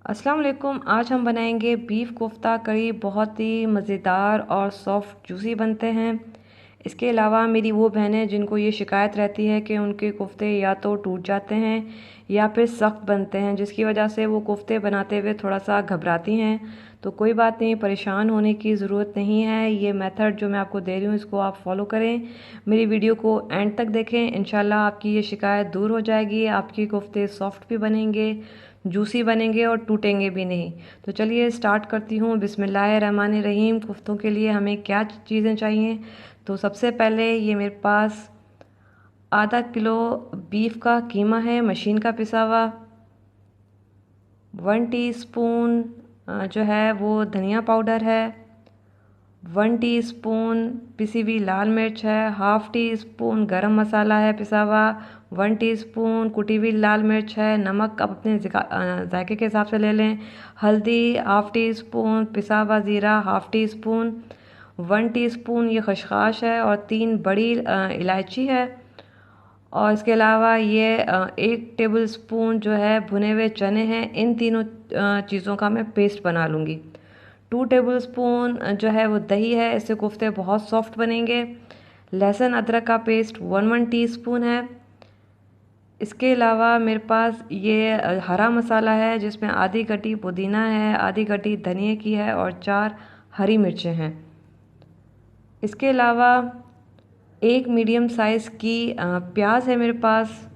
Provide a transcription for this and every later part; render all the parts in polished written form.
अस्सलाम वालेकुम। आज हम बनाएंगे बीफ कोफ्ता करी। बहुत ही मज़ेदार और सॉफ्ट जूसी बनते हैं। इसके अलावा मेरी वो बहनें जिनको ये शिकायत रहती है कि उनके कोफ्ते या तो टूट जाते हैं या फिर सख्त बनते हैं, जिसकी वजह से वो कोफ्ते बनाते हुए थोड़ा सा घबराती हैं, तो कोई बात नहीं, परेशान होने की ज़रूरत नहीं है। ये मेथड जो मैं आपको दे रही हूँ इसको आप फॉलो करें। मेरी वीडियो को एंड तक देखें, इंशाल्लाह आपकी ये शिकायत दूर हो जाएगी। आपके कोफ्ते सॉफ्ट भी बनेंगे, जूसी बनेंगे और टूटेंगे भी नहीं। तो चलिए स्टार्ट करती हूँ। बिस्मिल्लाहिर्रहमानिर्रहीम। कोफ्तों के लिए हमें क्या चीज़ें चाहिए? तो सबसे पहले ये मेरे पास आधा किलो बीफ का कीमा है, मशीन का पिसा हुआ। 1 टीस्पून जो है वो धनिया पाउडर है। 1 टीस्पून पिसी हुई लाल मिर्च है। 1/2 टीस्पून गरम मसाला है पिसा हुआ। 1 टीस्पून कुटी हुई लाल मिर्च है। नमक आप अपने जायके के हिसाब से ले लें। हल्दी 1/2 टीस्पून, पिसा हुआ ज़ीरा 1/2 टीस्पून, 1 टीस्पून ये खसखस है और 3 बड़ी इलायची है। और इसके अलावा ये 1 टेबल स्पून जो है भुने हुए चने हैं। इन तीनों चीज़ों का मैं पेस्ट बना लूँगी। 2 टेबल स्पून जो है वो दही है, इससे कोफ्ते बहुत सॉफ्ट बनेंगे। लहसुन अदरक का पेस्ट 1 टीस्पून है। इसके अलावा मेरे पास ये हरा मसाला है, जिसमें आधी कटी पुदीना है, आधी कटी धनिए की है और 4 हरी मिर्चें हैं। इसके अलावा एक मीडियम साइज़ की प्याज है मेरे पास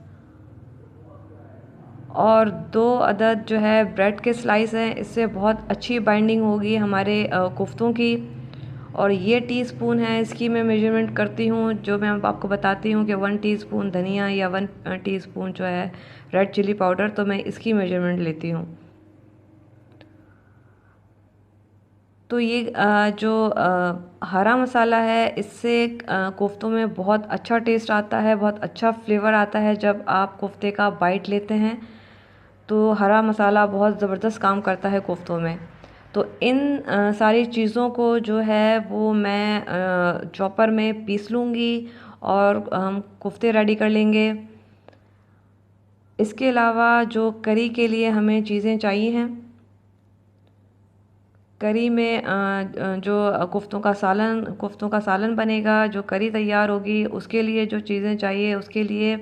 और 2 अदद जो है ब्रेड के स्लाइस हैं। इससे बहुत अच्छी बाइंडिंग होगी हमारे कोफ्तों की। और ये टीस्पून है, इसकी मैं मेजरमेंट करती हूँ, जो मैं अब आपको बताती हूँ कि 1 टीस्पून धनिया या 1 टीस्पून जो है रेड चिली पाउडर, तो मैं इसकी मेजरमेंट लेती हूँ। तो ये जो हरा मसाला है, इससे कोफ्तों में बहुत अच्छा टेस्ट आता है, बहुत अच्छा फ्लेवर आता है। जब आप कोफ्ते का बाइट लेते हैं तो हरा मसाला बहुत ज़बरदस्त काम करता है कोफ्तों में। तो इन सारी चीज़ों को जो है वो मैं चॉपर में पीस लूँगी और हम कोफ्ते रेडी कर लेंगे। इसके अलावा जो करी के लिए हमें चीज़ें चाहिए हैं, करी में जो कोफ्तों का सालन बनेगा, जो करी तैयार होगी, उसके लिए जो चीज़ें चाहिए, उसके लिए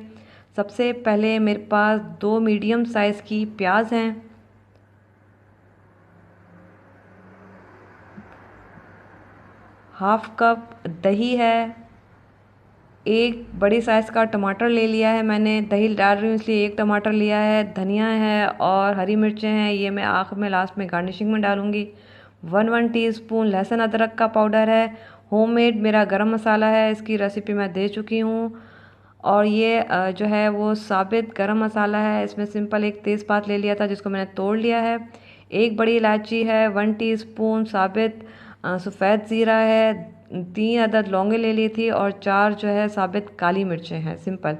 सबसे पहले मेरे पास 2 मीडियम साइज़ की प्याज हैं। 1/2 कप दही है। एक बड़ी साइज़ का टमाटर ले लिया है मैंने, दही डाल रही हूँ इसलिए एक टमाटर लिया है। धनिया है और हरी मिर्चें हैं, ये मैं आखिर में लास्ट में गार्निशिंग में डालूँगी। 1 टीस्पून लहसुन अदरक का पाउडर है। होममेड मेरा गरम मसाला है, इसकी रेसिपी मैं दे चुकी हूँ। और ये जो है वो साबित गरम मसाला है। इसमें सिंपल एक तेज़पात ले लिया था जिसको मैंने तोड़ लिया है। एक बड़ी इलायची है। 1 टीस्पून साबित सफ़ेद ज़ीरा है। 3 अदद लौंगे ले ली थी और 4 जो है साबित काली मिर्चें हैं, सिंपल।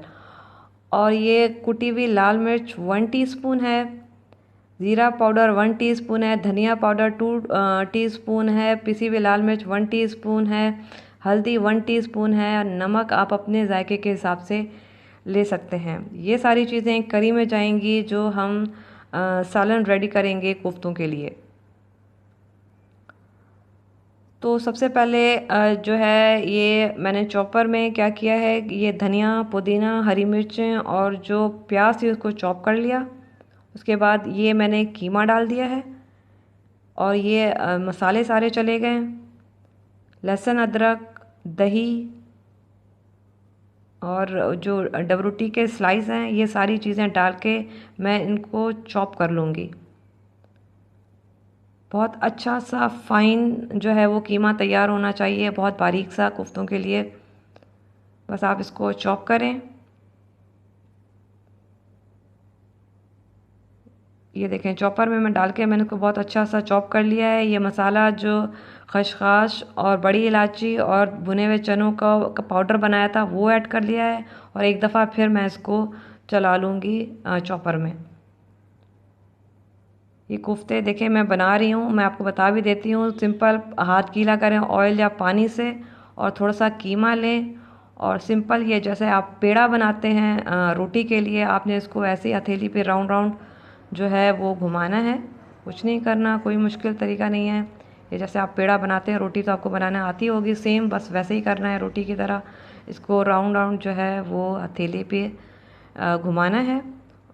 और ये कुटी हुई लाल मिर्च 1 टीस्पून है। ज़ीरा पाउडर 1 टीस्पून है। धनिया पाउडर 2 टीस्पून है। पिसी हुई लाल मिर्च 1 टीस्पून है। हल्दी 1 टीस्पून है। नमक आप अपने जायके के हिसाब से ले सकते हैं। ये सारी चीज़ें करी में जाएंगी जो हम सालन रेडी करेंगे कोफ्तों के लिए। तो सबसे पहले जो है ये मैंने चॉपर में क्या किया है, ये धनिया पुदीना हरी मिर्चें और जो प्याज थी उसको चॉप कर लिया। उसके बाद ये मैंने कीमा डाल दिया है और ये मसाले सारे चले गए। लहसुन अदरक दही और जो डबरूटी के स्लाइस हैं, ये सारी चीज़ें डाल के मैं इनको चॉप कर लूँगी। बहुत अच्छा सा फाइन जो है वो कीमा तैयार होना चाहिए, बहुत बारीक सा कोफ्तों के लिए। बस आप इसको चॉप करें। ये देखें, चॉपर में मैं डाल के मैंने इसको बहुत अच्छा सा चॉप कर लिया है। ये मसाला जो खसखस और बड़ी इलायची और भुने हुए चनों का पाउडर बनाया था वो ऐड कर लिया है और एक दफ़ा फिर मैं इसको चला लूँगी चॉपर में। ये कोफ्ते देखें मैं बना रही हूँ, मैं आपको बता भी देती हूँ। सिंपल हाथ गीला करें ऑयल या पानी से और थोड़ा सा कीमा लें और सिंपल ये जैसे आप पेड़ा बनाते हैं रोटी के लिए, आपने इसको ऐसे ही हथेली पे राउंड राउंड जो है वो घुमाना है। कुछ नहीं करना, कोई मुश्किल तरीका नहीं है। ये जैसे आप पेड़ा बनाते हैं, रोटी तो आपको बनाना आती होगी सेम, बस वैसे ही करना है रोटी की तरह। इसको राउंड राउंड जो है वो हथेली पे घुमाना है।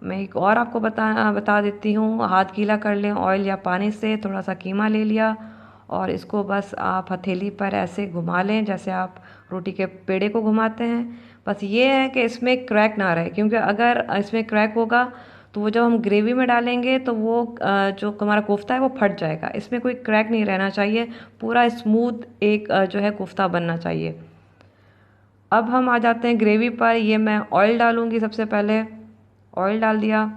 मैं एक और आपको बता देती हूँ। हाथ गीला कर लें ऑयल या पानी से, थोड़ा सा कीमा ले लिया और इसको बस आप हथेली पर ऐसे घुमा लें जैसे आप रोटी के पेड़े को घुमाते हैं। बस ये है कि इसमें क्रैक ना रहे, क्योंकि अगर इसमें क्रैक होगा तो वो जब हम ग्रेवी में डालेंगे तो वो जो हमारा कोफ्ता है वो फट जाएगा। इसमें कोई क्रैक नहीं रहना चाहिए, पूरा स्मूथ एक जो है कोफ्ता बनना चाहिए। अब हम आ जाते हैं ग्रेवी पर। ये मैं ऑयल डालूंगी, सबसे पहले ऑयल डाल दिया।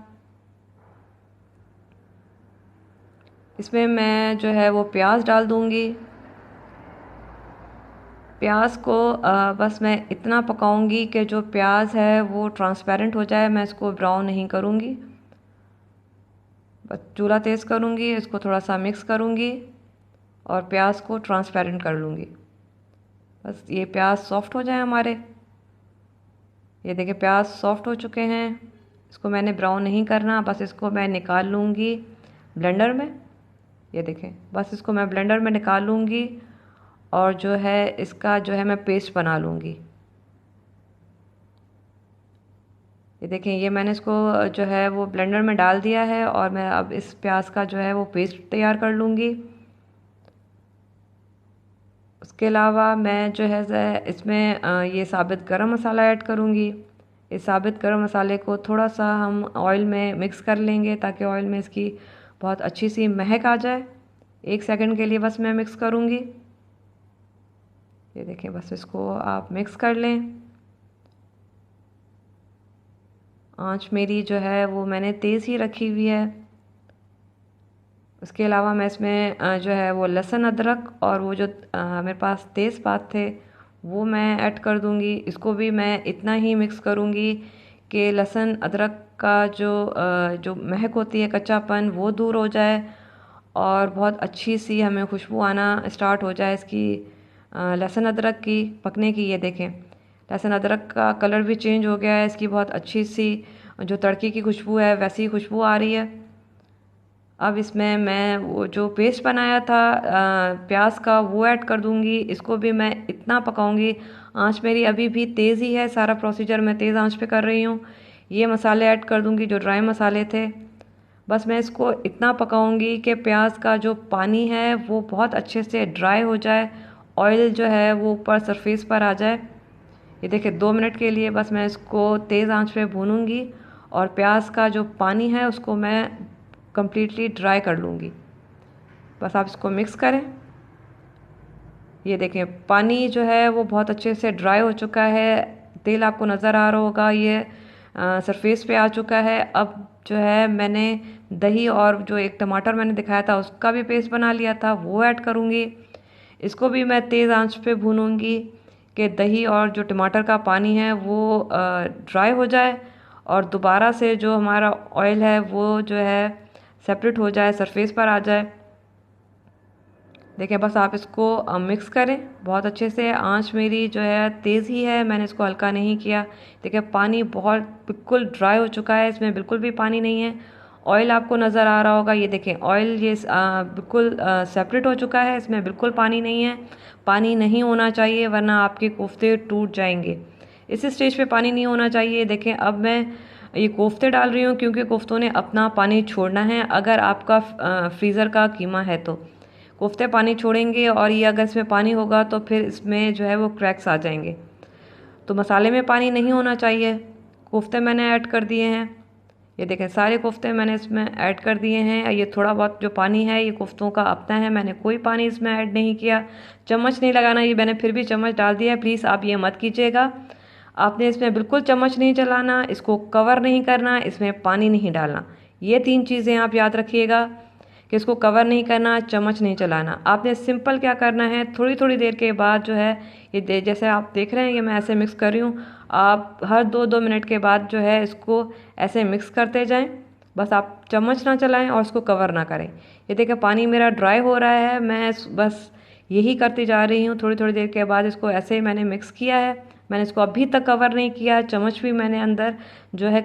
इसमें मैं जो है वो प्याज डाल दूंगी। प्याज को बस मैं इतना पकाऊंगी कि जो प्याज है वो ट्रांसपेरेंट हो जाए। मैं इसको ब्राउन नहीं करूंगी, बस चूल्हा तेज़ करूंगी, इसको थोड़ा सा मिक्स करूंगी और प्याज को ट्रांसपेरेंट कर लूँगी। बस ये प्याज सॉफ्ट हो जाए हमारे। ये देखिए प्याज सॉफ्ट हो चुके हैं। इसको मैंने ब्राउन नहीं करना, बस इसको मैं निकाल लूँगी ब्लेंडर में। ये देखें, बस इसको मैं ब्लेंडर में निकाल लूँगी और जो है इसका जो है मैं पेस्ट बना लूँगी। ये देखें, ये मैंने इसको जो है वो ब्लेंडर में डाल दिया है और मैं अब इस प्याज का जो है वो पेस्ट तैयार कर लूँगी। उसके अलावा मैं जो है इसमें ये साबित गरम मसाला ऐड करूँगी। इस साबित गरम मसाले को थोड़ा सा हम ऑयल में मिक्स कर लेंगे ताकि ऑयल में इसकी बहुत अच्छी सी महक आ जाए। 1 सेकंड के लिए बस मैं मिक्स करूँगी। ये देखें, बस इसको आप मिक्स कर लें। आंच मेरी जो है वो मैंने तेज़ ही रखी हुई है। उसके अलावा मैं इसमें जो है वो लहसुन अदरक और वो जो मेरे पास तेज़पात थे वो मैं ऐड कर दूंगी। इसको भी मैं इतना ही मिक्स करूंगी कि लहसुन अदरक का जो महक होती है, कच्चापन, वो दूर हो जाए और बहुत अच्छी सी हमें खुशबू आना स्टार्ट हो जाए इसकी, लहसुन अदरक की पकने की। ये देखें, लहसुन अदरक का कलर भी चेंज हो गया है, इसकी बहुत अच्छी सी जो तड़के की खुशबू है वैसी खुशबू आ रही है। अब इसमें मैं वो जो पेस्ट बनाया था प्याज का वो ऐड कर दूंगी। इसको भी मैं इतना पकाऊंगी, आंच मेरी अभी भी तेज़ ही है, सारा प्रोसीजर मैं तेज़ आंच पे कर रही हूँ। ये मसाले ऐड कर दूंगी जो ड्राई मसाले थे। बस मैं इसको इतना पकाऊंगी कि प्याज का जो पानी है वो बहुत अच्छे से ड्राई हो जाए, ऑयल जो है वो ऊपर सरफेस पर आ जाए। ये देखिए 2 मिनट के लिए बस मैं इसको तेज़ आंच पे भूनूंगी और प्याज का जो पानी है उसको मैं कंप्लीटली ड्राई कर लूँगी। बस आप इसको मिक्स करें। ये देखें, पानी जो है वो बहुत अच्छे से ड्राई हो चुका है, तेल आपको नज़र आ रहा होगा, ये सरफेस पे आ चुका है। अब जो है मैंने दही और जो एक टमाटर मैंने दिखाया था उसका भी पेस्ट बना लिया था वो ऐड करूँगी। इसको भी मैं तेज़ आंच पे भूनूंगी कि दही और जो टमाटर का पानी है वो ड्राई हो जाए और दोबारा से जो हमारा ऑयल है वो जो है सेपरेट हो जाए, सरफेस पर आ जाए। देखिए, बस आप इसको मिक्स करें बहुत अच्छे से। आंच मेरी जो है तेज़ ही है, मैंने इसको हल्का नहीं किया। देखिए पानी बहुत बिल्कुल ड्राई हो चुका है, इसमें बिल्कुल भी पानी नहीं है। ऑयल आपको नज़र आ रहा होगा, ये देखें ऑयल ये बिल्कुल सेपरेट हो चुका है, इसमें बिल्कुल पानी नहीं है। पानी नहीं होना चाहिए वरना आपके कोफ्ते टूट जाएंगे। इस स्टेज पे पानी नहीं होना चाहिए। देखें, अब मैं ये कोफ्ते डाल रही हूँ क्योंकि कोफ्तों ने अपना पानी छोड़ना है। अगर आपका फ्रीज़र का कीमा है तो कोफ्ते पानी छोड़ेंगे और ये अगर इसमें पानी होगा तो फिर इसमें जो है वो क्रैक्स आ जाएंगे। तो मसाले में पानी नहीं होना चाहिए। कोफ्ते मैंने ऐड कर दिए हैं, ये देखें सारे कोफ्ते मैंने इसमें ऐड कर दिए हैं। ये थोड़ा बहुत जो पानी है ये कोफ्तों का अपना है, मैंने कोई पानी इसमें ऐड नहीं किया। चम्मच नहीं लगाना, ये मैंने फिर भी चम्मच डाल दिया है, प्लीज़ आप ये मत कीजिएगा। आपने इसमें बिल्कुल चम्मच नहीं चलाना, इसको कवर नहीं करना, इसमें पानी नहीं डालना। ये 3 चीज़ें आप याद रखिएगा कि इसको कवर नहीं करना, चम्मच नहीं चलाना। आपने सिंपल क्या करना है, थोड़ी थोड़ी देर के बाद जो है ये जैसे आप देख रहे हैं कि मैं ऐसे मिक्स कर रही हूँ, आप हर 2-2 मिनट के बाद जो है इसको ऐसे मिक्स करते जाएं। बस आप चम्मच ना चलाएं और इसको कवर ना करें। ये देखिए पानी मेरा ड्राई हो रहा है, मैं बस यही करती जा रही हूँ। थोड़ी थोड़ी देर के बाद इसको ऐसे ही मैंने मिक्स किया है। मैंने इसको अभी तक कवर नहीं किया, चम्मच भी मैंने अंदर जो है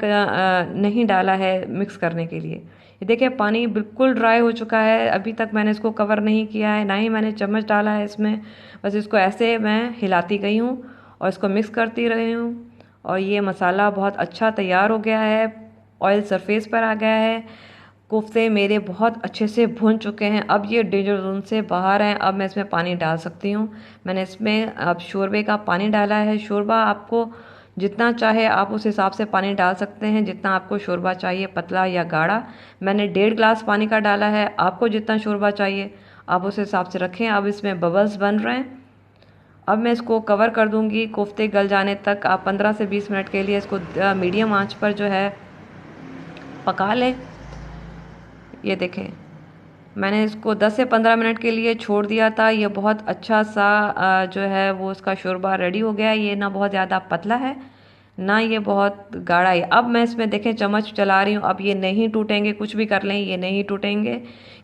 नहीं डाला है मिक्स करने के लिए। ये देखिए पानी बिल्कुल ड्राई हो चुका है। अभी तक मैंने इसको कवर नहीं किया है, ना ही मैंने चम्मच डाला है इसमें। बस इसको ऐसे मैं हिलाती गई हूँ और इसको मिक्स करती रही हूँ। और ये मसाला बहुत अच्छा तैयार हो गया है, ऑयल सरफेस पर आ गया है। कोफ्ते मेरे बहुत अच्छे से भुन चुके हैं। अब ये डेंजर जोन से बाहर हैं। अब मैं इसमें पानी डाल सकती हूँ। मैंने इसमें अब शोरबे का पानी डाला है। शोरबा आपको जितना चाहे आप उस हिसाब से पानी डाल सकते हैं, जितना आपको शोरबा चाहिए, पतला या गाढ़ा। मैंने 1.5 गिलास पानी का डाला है। आपको जितना शोरबा चाहिए आप उस हिसाब से रखें। अब इसमें बबल्स बन रहे हैं। अब मैं इसको कवर कर दूंगी कोफ्ते गल जाने तक। आप 15 से 20 मिनट के लिए इसको मीडियम आंच पर जो है पका लें। ये देखें, मैंने इसको 10 से 15 मिनट के लिए छोड़ दिया था। ये बहुत अच्छा सा जो है वो उसका शोरबा रेडी हो गया। ये ना बहुत ज़्यादा पतला है, ना ये बहुत गाढ़ा है। अब मैं इसमें देखें चम्मच चला रही हूँ। अब ये नहीं टूटेंगे, कुछ भी कर लें ये नहीं टूटेंगे,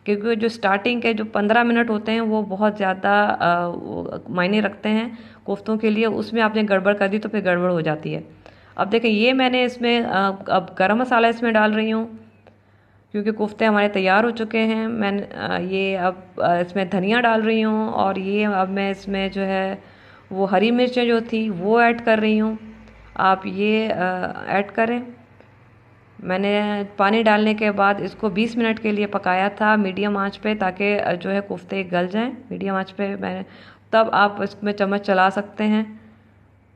क्योंकि जो स्टार्टिंग के जो 15 मिनट होते हैं वो बहुत ज़्यादा मायने रखते हैं कोफ्तों के लिए। उसमें आपने गड़बड़ कर दी तो फिर गड़बड़ हो जाती है। अब देखें, ये मैंने इसमें अब गरम मसाला इसमें डाल रही हूँ, क्योंकि कोफ्ते हमारे तैयार हो चुके हैं। मैंने ये अब इसमें धनिया डाल रही हूँ। और ये अब मैं इसमें जो है वो हरी मिर्चें जो थी वो ऐड कर रही हूँ। आप ये ऐड करें। मैंने पानी डालने के बाद इसको 20 मिनट के लिए पकाया था मीडियम आंच पे, ताकि जो है कोफ्ते गल जाएं। मीडियम आंच पे मैंने, तब आप इसमें चम्मच चला सकते हैं,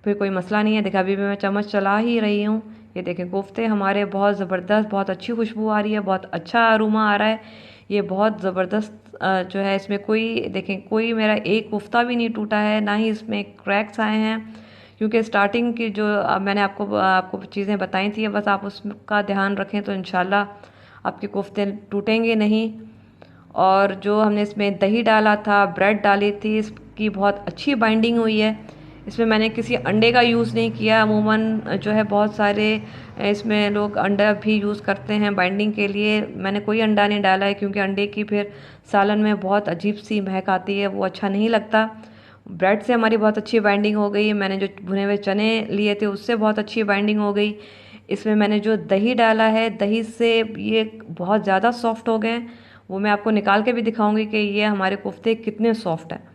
फिर कोई मसला नहीं है। देखा, अभी भी मैं चम्मच चला ही रही हूँ। ये देखें कोफ्ते हमारे बहुत ज़बरदस्त, बहुत अच्छी खुशबू आ रही है, बहुत अच्छा अरोमा आ रहा है। ये बहुत ज़बरदस्त जो है, इसमें कोई देखें कोई मेरा एक कोफ्ता भी नहीं टूटा है, ना ही इसमें क्रैक्स आए हैं। क्योंकि स्टार्टिंग की जो मैंने आपको चीज़ें बताई थी, बस आप उसका ध्यान रखें तो इंशाल्लाह आपके कोफ्ते टूटेंगे नहीं। और जो हमने इसमें दही डाला था, ब्रेड डाली थी, इसकी बहुत अच्छी बाइंडिंग हुई है। इसमें मैंने किसी अंडे का यूज़ नहीं किया। अमूमन जो है बहुत सारे इसमें लोग अंडा भी यूज़ करते हैं बाइंडिंग के लिए। मैंने कोई अंडा नहीं डाला है, क्योंकि अंडे की फिर सालन में बहुत अजीब सी महक आती है, वो अच्छा नहीं लगता। ब्रेड से हमारी बहुत अच्छी बाइंडिंग हो गई। मैंने जो भुने हुए चने लिए थे उससे बहुत अच्छी बाइंडिंग हो गई। इसमें मैंने जो दही डाला है, दही से ये बहुत ज़्यादा सॉफ्ट हो गए। वो मैं आपको निकाल के भी दिखाऊंगी कि ये हमारे कोफ्ते कितने सॉफ्ट हैं।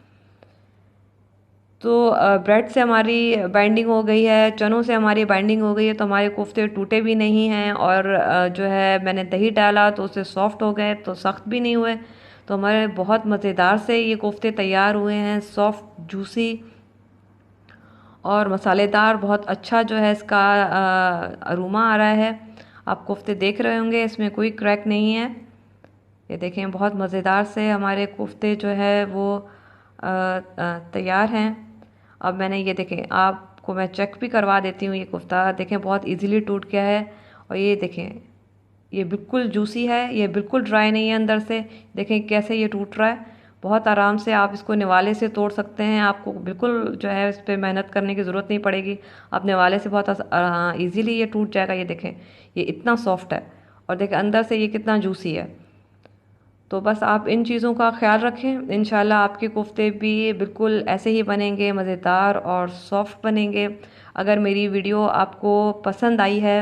तो ब्रेड से हमारी बाइंडिंग हो गई है, चनों से हमारी बाइंडिंग हो गई है, तो हमारे कोफ्ते टूटे भी नहीं हैं। और जो है मैंने दही डाला तो उससे सॉफ्ट हो गए, तो सख्त भी नहीं हुए। तो हमारे बहुत मज़ेदार से ये कोफ्ते तैयार हुए हैं, सॉफ्ट जूसी और मसालेदार। बहुत अच्छा जो है इसका अरोमा आ रहा है। आप कोफ्ते देख रहे होंगे, इसमें कोई क्रैक नहीं है। ये देखें, बहुत मज़ेदार से हमारे कोफ्ते जो है वो तैयार हैं। अब मैंने ये देखें, आपको मैं चेक भी करवा देती हूँ। ये कोफ्ता देखें बहुत इजीली टूट गया है। और ये देखें, ये बिल्कुल जूसी है, ये बिल्कुल ड्राई नहीं है अंदर से। देखें कैसे ये टूट रहा है। बहुत आराम से आप इसको निवाले से तोड़ सकते हैं। आपको बिल्कुल जो है इस पर मेहनत करने की ज़रूरत नहीं पड़ेगी। आप निवाले से बहुत ईजीली ये टूट जाएगा। ये देखें, ये इतना सॉफ्ट है और देखें अंदर से ये कितना जूसी है। तो बस आप इन चीज़ों का ख्याल रखें, इंशाल्लाह आपके कोफ्ते भी बिल्कुल ऐसे ही बनेंगे, मज़ेदार और सॉफ्ट बनेंगे। अगर मेरी वीडियो आपको पसंद आई है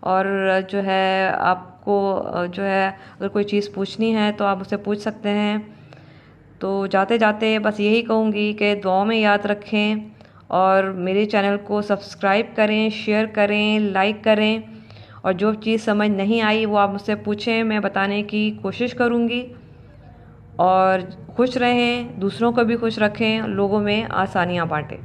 और जो है आपको जो है अगर कोई चीज़ पूछनी है तो आप मुझसे पूछ सकते हैं। तो जाते जाते बस यही कहूँगी कि दुआओं में याद रखें और मेरे चैनल को सब्सक्राइब करें, शेयर करें, लाइक करें। और जो चीज़ समझ नहीं आई वो आप मुझसे पूछें, मैं बताने की कोशिश करूँगी। और खुश रहें, दूसरों को भी खुश रखें, लोगों में आसानियाँ बांटें।